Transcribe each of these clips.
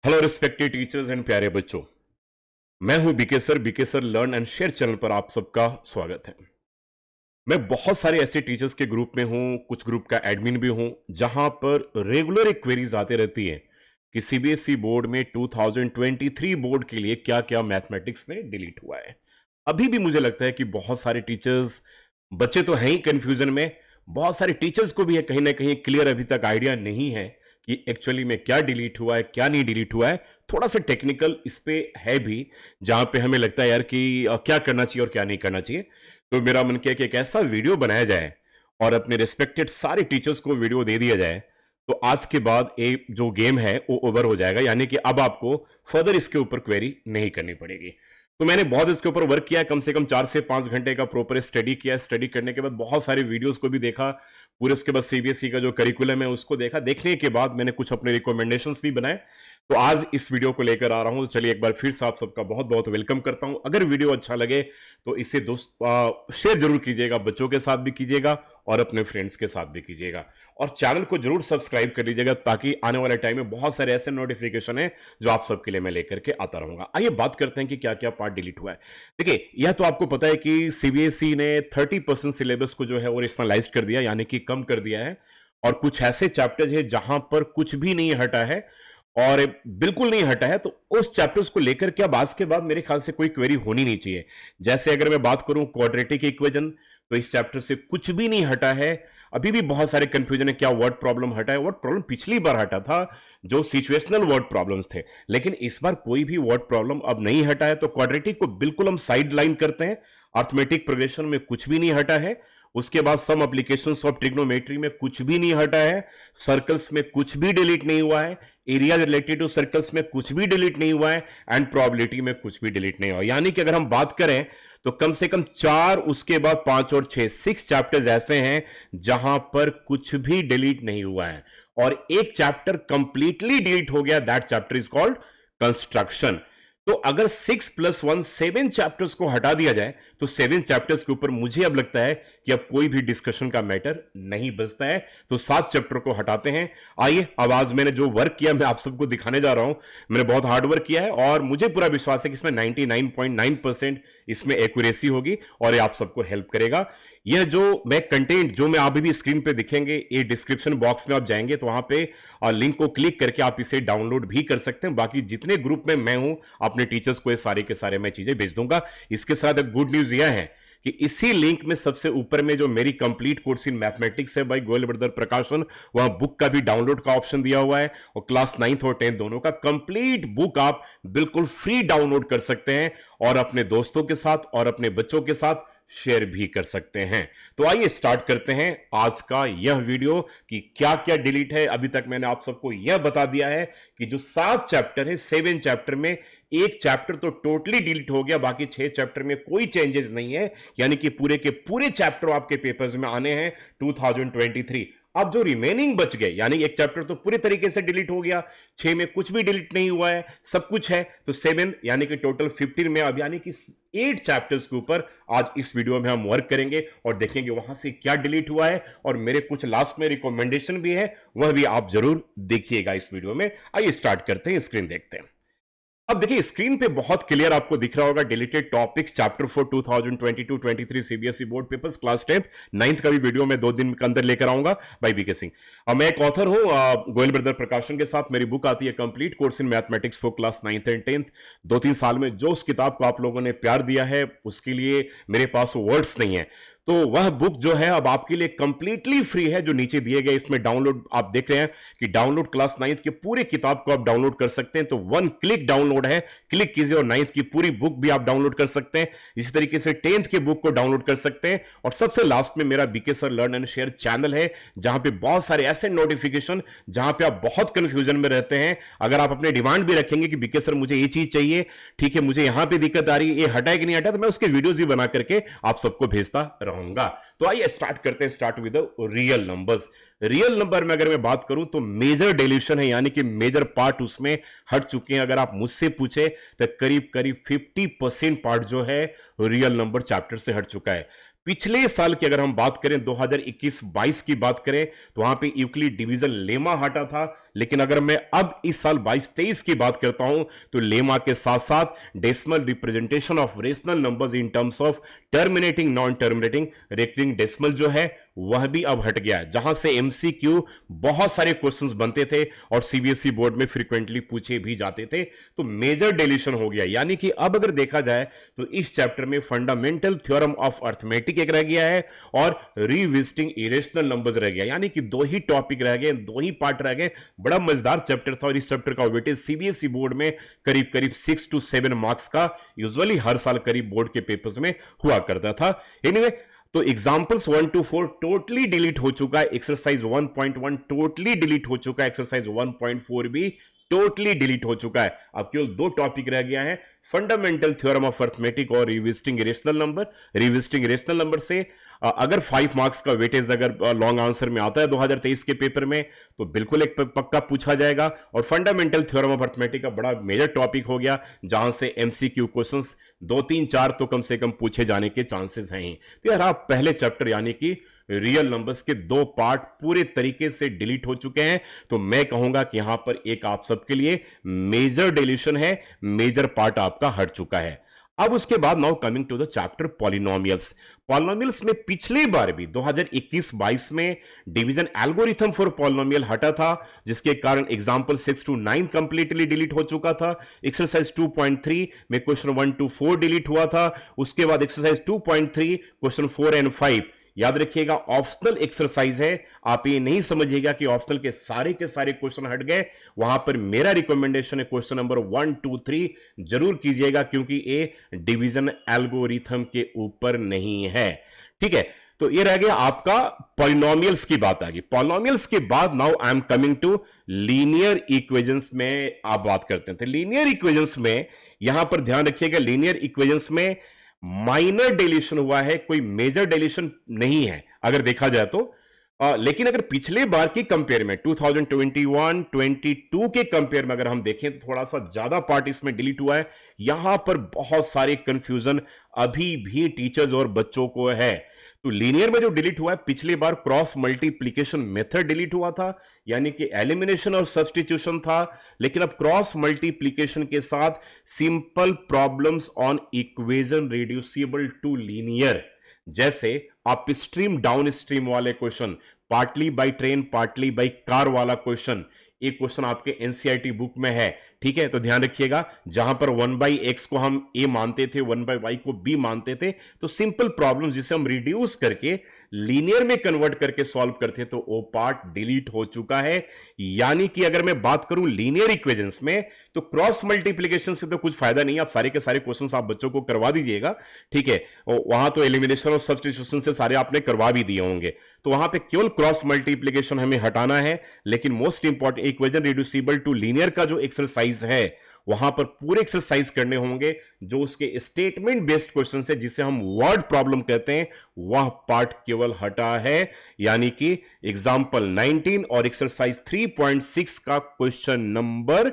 Hello respected teachers and प्यारे बच्चों। मैं हूं BK sir learn and share channel पर आप सबका स्वागत है। मैं बहुत सारे ऐसे टीचर्स के ग्रुप में हूं, कुछ ग्रुप का एडमिन भी हूं, जहां पर रेगुलर एक क्वेरीज आते रहती हैं कि सीबीएसई बोर्ड में 2023 बोर्ड के लिए क्या क्या मैथमेटिक्स में डिलीट हुआ है। अभी भी मुझे लगता है कि बहुत सारे टीचर्स, बच्चे तो हैं ही कंफ्यूजन में, बहुत सारे टीचर्स को भी है कहीं ना कहीं क्लियर अभी तक आइडिया नहीं है कि एक्चुअली में क्या डिलीट हुआ है, क्या नहीं डिलीट हुआ है। थोड़ा सा टेक्निकल इस पे है भी, जहां पे हमें लगता है यार कि क्या करना चाहिए और क्या नहीं करना चाहिए। तो मेरा मन किया कि एक ऐसा वीडियो बनाया जाए और अपने रिस्पेक्टेड सारे टीचर्स को वीडियो दे दिया जाए, तो आज के बाद एक जो गेम है वो ओवर हो जाएगा, यानी कि अब आपको फर्दर इसके ऊपर क्वेरी नहीं करनी पड़ेगी। तो मैंने बहुत इसके ऊपर वर्क किया, कम से कम 4 से 5 घंटे का प्रॉपर स्टडी किया। स्टडी करने के बाद बहुत सारे वीडियोस को भी देखा, पूरे उसके बाद सीबीएसई का जो करिकुलम है उसको देखा। देखने के बाद मैंने कुछ अपने रिकमेंडेशंस भी बनाए, तो आज इस वीडियो को लेकर आ रहा हूं। तो चलिए एक बार फिर से आप सबका बहुत बहुत वेलकम करता हूं। अगर वीडियो अच्छा लगे तो इसे दोस्त शेयर जरूर कीजिएगा, बच्चों के साथ भी कीजिएगा और अपने फ्रेंड्स के साथ भी कीजिएगा, और चैनल को जरूर सब्सक्राइब कर लीजिएगा, ताकि आने वाले टाइम में बहुत सारे ऐसे नोटिफिकेशन है जो आप सबके लिए मैं लेकर के आता रहूंगा। आइए बात करते हैं कि क्या क्या पार्ट डिलीट हुआ है। देखिए, यह तो आपको पता है कि सीबीएसई ने 30% सिलेबस को जो है वो रेशनलाइज कर दिया, यानी कि कम कर दिया है, और कुछ ऐसे चैप्टर्स है जहां पर कुछ भी नहीं हटा है और बिल्कुल नहीं हटा है, तो उस चैप्टर्स को लेकर के अब आज के बाद मेरे ख्याल से कोई क्वेरी होनी नहीं चाहिए। जैसे अगर मैं बात करूं क्वाड्रेटिक इक्वेशन, तो इस चैप्टर से कुछ भी नहीं हटा है। अभी भी बहुत सारे कंफ्यूजन है, क्या वर्ड प्रॉब्लम हटा है। वर्ड प्रॉब्लम पिछली बार हटा था, जो सिचुएशनल वर्ड प्रॉब्लम्स थे, लेकिन इस बार कोई भी वर्ड प्रॉब्लम अब नहीं हटा है। तो क्वाड्रेटिक को बिल्कुल हम साइड लाइन करते हैं। अर्थमेटिक प्रोग्रेशन में कुछ भी नहीं हटा है। उसके बाद सम एप्लीकेशंस ऑफ ट्रिग्नोमेट्री में कुछ भी नहीं हटा है। सर्कल्स में कुछ भी डिलीट नहीं हुआ है। एरिया रिलेटेड टू सर्कल्स में कुछ भी डिलीट नहीं हुआ है, एंड प्रोबेबिलिटी में कुछ भी डिलीट नहीं हुआ। यानी कि अगर हम बात करें तो कम से कम 4, उसके बाद 5 और 6, 6 चैप्टर्स ऐसे हैं जहां पर कुछ भी डिलीट नहीं हुआ है, और एक चैप्टर कंप्लीटली डिलीट हो गया। That chapter is called construction. तो अगर 6+1 7 चैप्टर्स को हटा दिया जाए, तो 7 चैप्टर्स के ऊपर मुझे अब लगता है कि अब कोई भी डिस्कशन का मैटर नहीं बचता है। तो 7 चैप्टर को हटाते हैं। आइए, अब आज मैंने जो वर्क किया मैं आप सबको दिखाने जा रहा हूं। मैंने बहुत हार्ड वर्क किया है और मुझे पूरा विश्वास है कि इसमें 99.9% इसमें एक्यूरेसी होगी और ये आप सबको हेल्प करेगा। यह जो मैं कंटेंट जो मैं अभी भी स्क्रीन पे दिखेंगे, ये डिस्क्रिप्शन बॉक्स में आप जाएंगे तो वहां पे लिंक को क्लिक करके आप इसे डाउनलोड भी कर सकते हैं। बाकी जितने ग्रुप में मैं हूं, अपने टीचर्स को ये सारे के सारे मैं चीजें भेज दूंगा। इसके साथ एक गुड न्यूज यह है कि इसी लिंक में सबसे ऊपर में जो मेरी कंप्लीट कोर्स इन मैथमेटिक्स है बाय गोयल ब्रदर प्रकाशन, वहां बुक का भी डाउनलोड का ऑप्शन दिया हुआ है, और क्लास 9th और 10th दोनों का कंप्लीट बुक आप बिल्कुल फ्री डाउनलोड कर सकते हैं और अपने दोस्तों के साथ और अपने बच्चों के साथ शेयर भी कर सकते हैं। तो आइए स्टार्ट करते हैं आज का यह वीडियो कि क्या क्या डिलीट है। अभी तक मैंने आप सबको यह बता दिया है कि जो 7 चैप्टर है, 7 चैप्टर में एक चैप्टर तो टोटली डिलीट हो गया, बाकी 6 चैप्टर में कोई चेंजेस नहीं है, यानी कि पूरे के पूरे चैप्टर आपके पेपर्स में आने हैं 2023। अब जो रिमेनिंग बच गए, यानी एक चैप्टर तो पूरे तरीके से डिलीट हो गया, 6 में कुछ भी डिलीट नहीं हुआ है, सब कुछ है, तो 7 यानी कि टोटल 15 में, अब यानी कि 8 चैप्टर्स के ऊपर आज इस वीडियो में हम वर्क करेंगे और देखेंगे वहां से क्या डिलीट हुआ है, और मेरे कुछ लास्ट में रिकमेंडेशन भी है, वह भी आप जरूर देखिएगा इस वीडियो में। आइए स्टार्ट करते हैं, स्क्रीन देखते हैं। अब देखिए, स्क्रीन पे बहुत क्लियर आपको दिख रहा होगा deleted topics chapter 4 2022-23 CBSE board papers class 10th 9th का भी वीडियो मैं 2 दिन के अंदर लेकर आऊंगा बाय बीके सिंह। अब मैं एक ऑथर हूं, गोयल ब्रदर प्रकाशन के साथ मेरी बुक आती है complete course in mathematics for class 9th and 10th। 2-3 साल में जो उस किताब को आप लोगों ने प्यार दिया है, उसके लिए मेरे पास वर्ड्स नहीं है। तो वह बुक जो है अब आपके लिए कंप्लीटली फ्री है, जो नीचे दिए गए इसमें डाउनलोड आप देख रहे हैं कि डाउनलोड क्लास 9th के पूरे किताब को आप डाउनलोड कर सकते हैं। तो 1 क्लिक डाउनलोड है, क्लिक कीजिए और 9th की पूरी बुक भी आप डाउनलोड कर सकते हैं। इसी तरीके से 10th के बुक को डाउनलोड कर सकते हैं। और सबसे लास्ट में मेरा BK sir learn and share channel है, जहां पे बहुत सारे ऐसे नोटिफिकेशन, जहां पे आप बहुत कंफ्यूजन में रहते हैं। अगर आप अपने डिमांड भी रखेंगे कि बीके सर मुझे ये चीज चाहिए, ठीक है, मुझे यहां पे दिक्कत आ रही है, ये हटा कि नहीं हटा, तो मैं उसके वीडियोस भी बना करके आप सबको भेजता रहूंगा। तो आइए स्टार्ट करते हैं। Start with real numbers. Real number में अगर मैं बात करूं तो मेजर डिलीशन है, यानी कि मेजर पार्ट उसमें हट चुके हैं। अगर आप मुझसे पूछे तो करीब करीब 50% पार्ट जो है रियल नंबर चैप्टर से हट चुका है। पिछले साल की अगर हम बात करें 2021-22 की बात करें, तो वहां पे यूक्लिड डिवीजन लेमा हटा था, लेकिन अगर मैं अब इस साल 22-23 की बात करता हूं तो लेमा के साथ साथ decimal representation of rational numbers in terms of terminating non terminating recurring decimal जो है वह भी अब हट गया है, जहां से एमसीक्यू बहुत सारे क्वेश्चंस बनते थे और सीबीएसई बोर्ड में फ्रीक्वेंटली पूछे भी जाते थे। तो मेजर डिलीशन हो गया, यानी कि अब अगर देखा जाए तो इस चैप्टर में फंडामेंटल थ्योरम ऑफ अर्थमेटिक एक रह गया है और रिविजिटिंग इरेशनल नंबर्स रह गया, यानी कि दो ही टॉपिक रह गए, दो ही पार्ट रह गए। बड़ा मजेदार चैप्टर था और इस चैप्टर का वेटेज सीबीएसई बोर्ड में करीब करीब 6 to 7 मार्क्स का यूजुअली हर साल करीब बोर्ड के पेपर्स में हुआ करता था। एनीवे तो एग्जाम्पल्स 1 to 4 टोटली डिलीट हो चुका है, एक्सरसाइज 1.1 टोटली डिलीट हो चुका है, एक्सरसाइज 1.4 भी टोटली डिलीट हो चुका है। अब केवल दो टॉपिक रह गया है, फंडामेंटल थ्योरम ऑफ अर्थमेटिक और revisiting irrational number. Revisiting irrational number से अगर 5 मार्क्स का वेटेज अगर लॉन्ग आंसर में आता है 2023 के पेपर में तो बिल्कुल एक पक्का पूछा जाएगा। और फंडामेंटल थ्योरम ऑफ अर्थमेटिक का बड़ा मेजर टॉपिक हो गया, जहां से एमसीक्यू क्वेश्चंस 2, 3, 4 तो कम से कम पूछे जाने के चांसेस हैं ही। तो यार आप पहले चैप्टर यानी कि रियल नंबर्स के दो पार्ट पूरे तरीके से डिलीट हो चुके हैं। तो मैं कहूंगा कि यहां पर एक आप सबके लिए मेजर डिलीशन है, मेजर पार्ट आपका हट चुका है। अब उसके बाद now coming to the chapter polynomials. Polynomials में पिछली बार भी 2021-22 में डिवीजन एल्गोरिथम फॉर पॉलिनोमियल हटा था, जिसके कारण एग्जांपल 6 to 9 कंप्लीटली डिलीट हो चुका था। एक्सरसाइज 2.3 में क्वेश्चन 1 to 4 डिलीट हुआ था। उसके बाद एक्सरसाइज 2.3 क्वेश्चन 4 and 5 याद रखिएगा ऑप्शनल एक्सरसाइज है, आप ये नहीं समझिएगा कि ऑप्शनल के सारे क्वेश्चन हट गए। वहां पर मेरा रिकमेंडेशन है क्वेश्चन नंबर 1, 2, 3 जरूर कीजिएगा, क्योंकि ये डिवीजन एल्गोरिथम के ऊपर नहीं है। ठीक है, तो ये रह गया आपका पॉलिनोमियल्स की बात आ गई। पॉलिनोमियल्स के बाद now I am coming to linear equations में आप बात करते थे। लीनियर इक्वेशंस में यहां पर ध्यान रखिएगा, लीनियर इक्वेशंस में माइनर डिलीशन हुआ है, कोई मेजर डिलीशन नहीं है अगर देखा जाए तो। लेकिन अगर पिछले बार की कंपेयर में 2021-22 के कंपेयर में अगर हम देखें तो थोड़ा सा ज्यादा पार्ट इसमें डिलीट हुआ है। यहां पर बहुत सारे कंफ्यूजन अभी भी टीचर्स और बच्चों को है। तो लीनियर में जो डिलीट हुआ है, पिछली बार क्रॉस मल्टीप्लिकेशन मेथड डिलीट हुआ था, यानी कि एलिमिनेशन और सब्स्टिट्यूशन था। लेकिन अब क्रॉस मल्टीप्लिकेशन के साथ simple problems on equation reducible to linear, जैसे अप स्ट्रीम डाउन स्ट्रीम वाले question, partly by train partly by car वाला क्वेश्चन, एक क्वेश्चन आपके एनसीईआरटी बुक में है। ठीक है, तो ध्यान रखिएगा, जहां पर 1/x को हम a मानते थे, 1/y को b मानते थे, तो सिंपल प्रॉब्लम जिसे हम रिड्यूस करके लीनियर में कन्वर्ट करके सॉल्व करते तो वो पार्ट डिलीट हो चुका है। यानी कि अगर मैं बात करूं लीनियर इक्वेशंस में तो क्रॉस मल्टीप्लिकेशन से तो कुछ फायदा नहीं है, आप सारे के सारे क्वेश्चंस आप बच्चों को करवा दीजिएगा। ठीक है, वहां तो एलिमिनेशन और सब्स्टिट्यूशन से सारे आपने करवा भी दिए होंगे, तो वहां पे केवल क्रॉस मल्टीप्लिकेशन हमें हटाना है। लेकिन most important equation reducible to linear का जो एक्सरसाइज है, वहां पर पूरे एक्सरसाइज करने होंगे, जो उसके स्टेटमेंट बेस्ड क्वेश्चन है जिसे हम वर्ड प्रॉब्लम कहते हैं, वह पार्ट केवल हटा है। यानी कि एग्जांपल 19 और एक्सरसाइज 3.6 का क्वेश्चन नंबर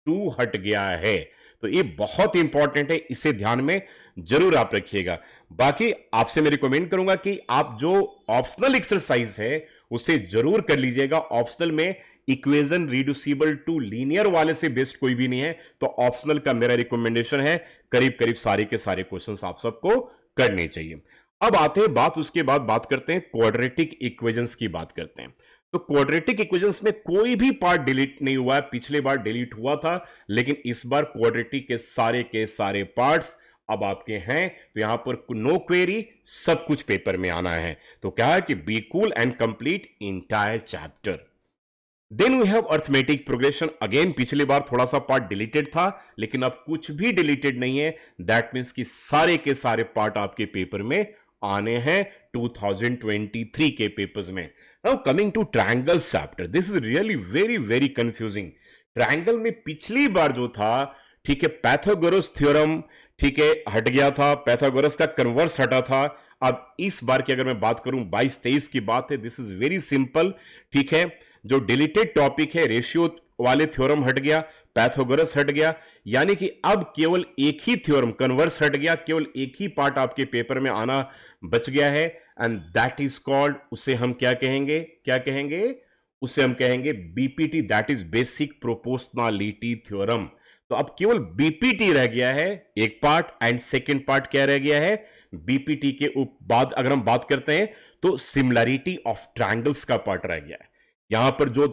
2 हट गया है। तो ये बहुत इंपॉर्टेंट है, इसे ध्यान में जरूर आप रखिएगा। बाकी आपसे मैं रिकमेंड करूंगा कि आप जो ऑप्शनल एक्सरसाइज है उसे जरूर कर लीजिएगा। ऑप्शनल में इक्वेशन रिड्यूसिबल टू लीनियर वाले से बेस्ट कोई भी नहीं है, तो ऑप्शनल का मेरा रिकमेंडेशन है करीब करीब सारे के सारे क्वेश्चंस आप सबको करने चाहिए। अब आते हैं बात, उसके बाद बात करते हैं क्वाड्रेटिक इक्वेशंस की बात करते हैं। तो क्वाड्रेटिक इक्वेशंस में कोई भी पार्ट डिलीट नहीं हुआ है, पिछले बार डिलीट हुआ था, लेकिन इस बार क्वाड्रेटिक के सारे पार्ट्स अब आपके हैं। तो यहां पर नो क्वेरी, सब कुछ पेपर में आना है। तो क्या है कि be cool and complete entire chapter. Then we have arithmetic progression. Again पिछली बार थोड़ा सा पार्ट डिलीटेड था, लेकिन अब कुछ भी डिलीटेड नहीं है। दैट मीन्स कि सारे के सारे पार्ट आपके पेपर में आने हैं 2023 के पेपर्स में। Now coming to triangle chapter, this is really very very confusing. Triangle में पिछली बार जो था, ठीक है, पैथागोरस थ्योरम, ठीक है, हट गया था, पैथागोरस का कन्वर्स हटा था। अब इस बार की अगर मैं बात करूं 22-23 की बात है, दिस इज वेरी सिंपल। ठीक है, जो डिलीटेड टॉपिक है रेशियो वाले थ्योरम हट गया, पैथागोरस हट गया, यानी कि अब केवल एक ही थ्योरम कन्वर्स हट गया, केवल एक ही पार्ट आपके पेपर में आना बच गया है, एंड दैट इज कॉल्ड, उसे हम क्या कहेंगे, उसे हम कहेंगे BPT, that is basic proportionality theorem. तो अब केवल बीपीटी रह गया है एक पार्ट, एंड सेकेंड पार्ट क्या रह गया है, बीपीटी के बाद अगर हम बात करते हैं तो सिमिलैरिटी ऑफ ट्रायंगल्स का पार्ट रह गया है। यहां पर जो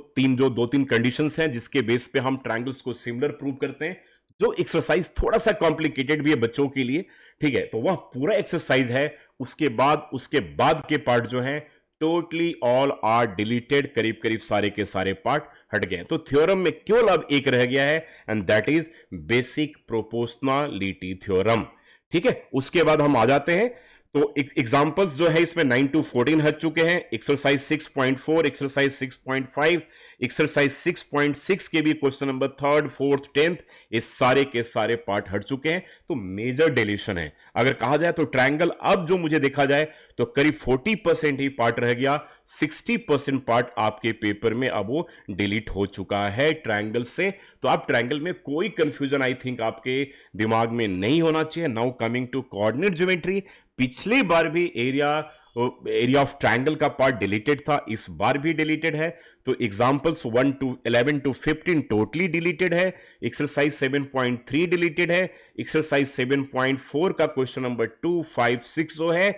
दो तीन कंडीशंस हैं जिसके बेस पे हम ट्रायंगल्स को सिमिलर प्रूव करते हैं, जो एक्सरसाइज थोड़ा सा कॉम्प्लिकेटेड भी है बच्चों के लिए, ठीक है, तो वह पूरा एक्सरसाइज है। उसके बाद के पार्ट जो है टोटली ऑल आर डिलीटेड, करीब करीब सारे के सारे पार्ट हट गए। तो थ्योरम में केवल अब एक रह गया है, and that is basic proportionality theorem. ठीक है, उसके बाद हम आ जाते हैं तो एग्जांपल्स जो है इसमें 9 to 14 हट चुके हैं। एक्सरसाइज 6.4, एक्सरसाइज 6.5, एक्सरसाइज 6.6 के भी question number 3rd, 4th, 10th ये सारे के सारे पार्ट हट चुके हैं। तो मेजर डिलीशन है। अगर कहा जाए तो ट्रायंगल अब जो मुझे देखा जाए तो करीब 40% ही पार्ट रह गया, 60% पार्ट आपके पेपर में अब वो डिलीट हो चुका है ट्रायंगल से। तो आप ट्रायंगल में कोई कंफ्यूजन आई थिंक आपके दिमाग में नहीं होना चाहिए। Now coming to coordinate geometry, पिछली बार भी एरिया ऑफ ट्रायंगल का पार्ट डिलीटेड था, इस बार भी डिलीटेड है। तो examples 1 to 11 to 15 totally deleted है। एक्सरसाइज 7.3 डिलीटेड है। एक्सरसाइज 7.4 का क्वेश्चन नंबर 2, 5, 6 जो है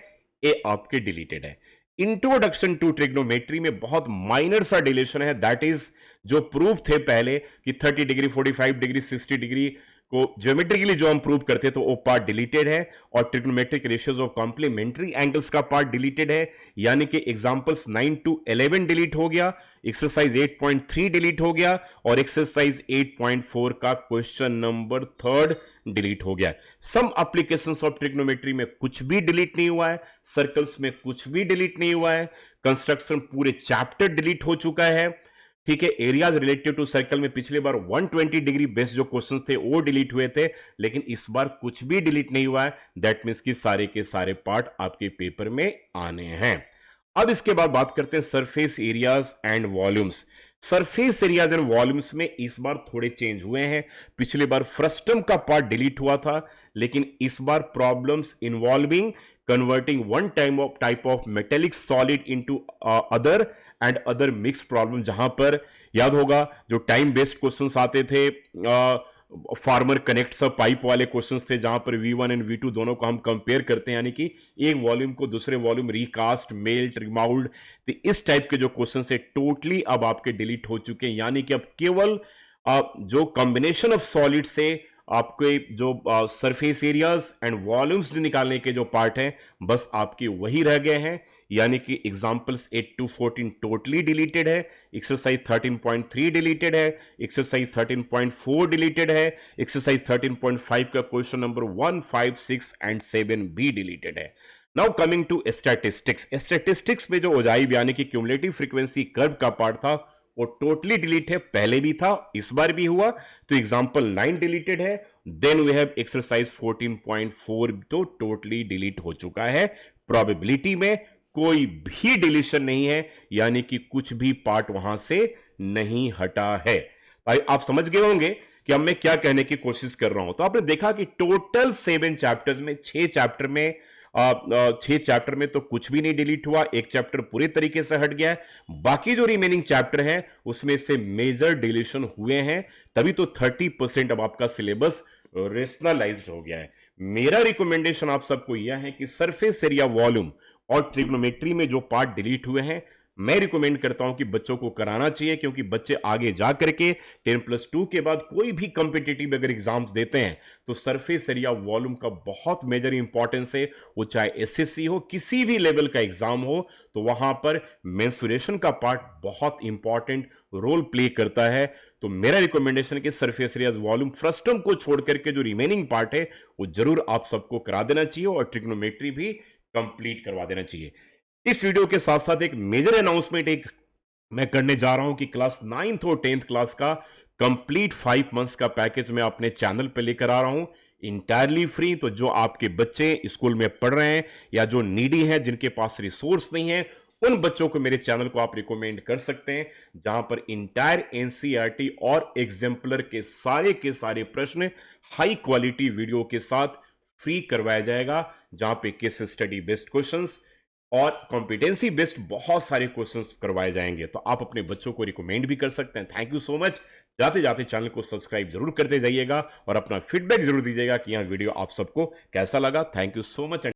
ये आपके डिलीटेड है। इंट्रोडक्शन टू ट्रिग्नोमेट्री में बहुत माइनर सा डिलीशन है, दैट इज जो प्रूफ थे पहले कि 30 डिग्री, 45 डिग्री, 60 डिग्री को ज्योमेट्रिकली जो हम प्रूव करते तो वो पार्ट डिलीटेड है, और trigonometric ratios of complementary angles का पार्ट डिलीटेड है। यानी कि एग्जांपल्स 9 to 11 डिलीट हो गया, एक्सरसाइज 8.3 डिलीट हो गया, और एक्सरसाइज 8.4 का क्वेश्चन नंबर 3rd डिलीट हो गया। सम एप्लीकेशंस ऑफ ट्रिग्नोमेट्री में कुछ भी डिलीट नहीं हुआ है, सर्कल्स में कुछ भी डिलीट नहीं हुआ है, कंस्ट्रक्शन पूरे चैप्टर डिलीट हो चुका है। ठीक है, एरियाज रिलेटेड टू सर्कल में पिछले बार 120 डिग्री बेस्ड जो क्वेश्चंस थे वो डिलीट हुए थे, लेकिन इस बार कुछ भी डिलीट नहीं हुआ है। दैट मींस कि सारे के सारे पार्ट आपके पेपर में आने हैं। अब इसके बाद बात करते हैं surface areas and volumes. Surface areas and volumes में इस बार थोड़े चेंज हुए हैं। पिछली बार फ्रस्टम का पार्ट डिलीट हुआ था, लेकिन इस बार problems involving converting one type of metallic solid into other and other mixed problem, जहां पर याद होगा जो टाइम बेस्ड क्वेश्चंस आते थे, फार्मर कनेक्ट सब पाइप वाले क्वेश्चंस थे, जहां पर V1 एंड V2 दोनों को हम कंपेयर करते हैं, यानी कि एक वॉल्यूम को दूसरे वॉल्यूम रिकास्ट, मेल्ट, रिमाउल्ड, तो इस टाइप के जो क्वेश्चंस है टोटली अब आपके डिलीट हो चुके हैं। यानी कि अब केवल जो कॉम्बिनेशन ऑफ सॉलिड से आपके जो सरफेस एरियाज एंड वॉल्यूम्स निकालने के जो पार्ट हैं बस आपके वही रह गए हैं। यानी कि एग्जांपल्स 8 to 14 टोटली डिलीटेड है, एक्सरसाइज 13.3 डिलीटेड है, एक्सरसाइज 13.4 डिलीटेड है, एक्सरसाइज 13.5 का क्वेश्चन नंबर 1, 5, 6 एंड 7 भी डिलीटेड है। Now coming to statistics. Statistics में जो ओजाइव यानी कि क्यूमुलेटिव फ्रीक्वेंसी कर्व का पार्ट था वो टोटली डिलीट है, पहले भी था इस बार भी हुआ। तो एग्जांपल 9 डिलीटेड है, देन वी हैव एक्सरसाइज 14.4 तो टोटली डिलीट हो चुका है। प्रोबेबिलिटी में कोई भी डिलीशन नहीं है, यानी कि कुछ भी पार्ट वहां से नहीं हटा है। भाई आप समझ गए होंगे कि अब मैं क्या कहने की कोशिश कर रहा हूं। तो आपने देखा कि टोटल 7 चैप्टर्स में 6 चैप्टर में 6 चैप्टर में तो कुछ भी नहीं डिलीट हुआ, एक चैप्टर पूरी तरीके से हट गया है। बाकी जो रिमेनिंग चैप्टर है उसमें से मेजर डिलीशन हुए हैं, तभी तो 30% अब आपका सिलेबस रेशनलाइज्ड हो गया है। मेरा रिकमेंडेशन आप सबको यह है कि सरफेस एरिया, वॉल्यूम और ट्रिग्नोमेट्री में जो पार्ट डिलीट हुए हैं मैं रिकमेंड करता हूं कि बच्चों को कराना चाहिए, क्योंकि बच्चे आगे जा करके 10+2 के बाद कोई भी कॉम्पिटिटिव अगर एग्जाम्स देते हैं तो सरफेस एरिया वॉल्यूम का बहुत मेजर इंपॉर्टेंस है। वो चाहे एसएससी हो, किसी भी लेवल का एग्जाम हो, तो वहां पर मेंसुरेशन का पार्ट बहुत इंपॉर्टेंट रोल प्ले करता है। तो मेरा रिकमेंडेशन कि सरफेस एरिया वॉल्यूम फ्रस्टम को छोड़ करके जो रिमेनिंग पार्ट है वो जरूर आप सबको करा देना चाहिए, और ट्रिग्नोमेट्री भी कंप्लीट करवा देना चाहिए। इस वीडियो के साथ साथ एक मेजर अनाउंसमेंट एक मैं करने जा रहा हूं कि क्लास 9th और 10th क्लास का कंप्लीट 5 मंथ्स का पैकेज मैं अपने चैनल पे लेकर आ रहा हूं, इंटायरली फ्री। तो जो आपके बच्चे स्कूल में पढ़ रहे हैं या जो नीडी हैं, जिनके पास रिसोर्स नहीं है, उन बच्चों को मेरे चैनल को आप रिकमेंड कर सकते हैं, जहां पर इंटायर एनसीईआरटी और एग्जाम्पलर के सारे प्रश्न हाई क्वालिटी वीडियो के साथ फ्री करवाया जाएगा, जहां पे केस स्टडी बेस्ड क्वेश्चंस, और कॉम्पिटेंसी बेस्ड बहुत सारे क्वेश्चंस करवाए जाएंगे, तो आप अपने बच्चों को रिकमेंड भी कर सकते हैं। Thank you so much. जाते जाते चैनल को सब्सक्राइब जरूर करते जाइएगा और अपना फीडबैक जरूर दीजिएगा कि यह वीडियो आप सबको कैसा लगा। Thank you so much.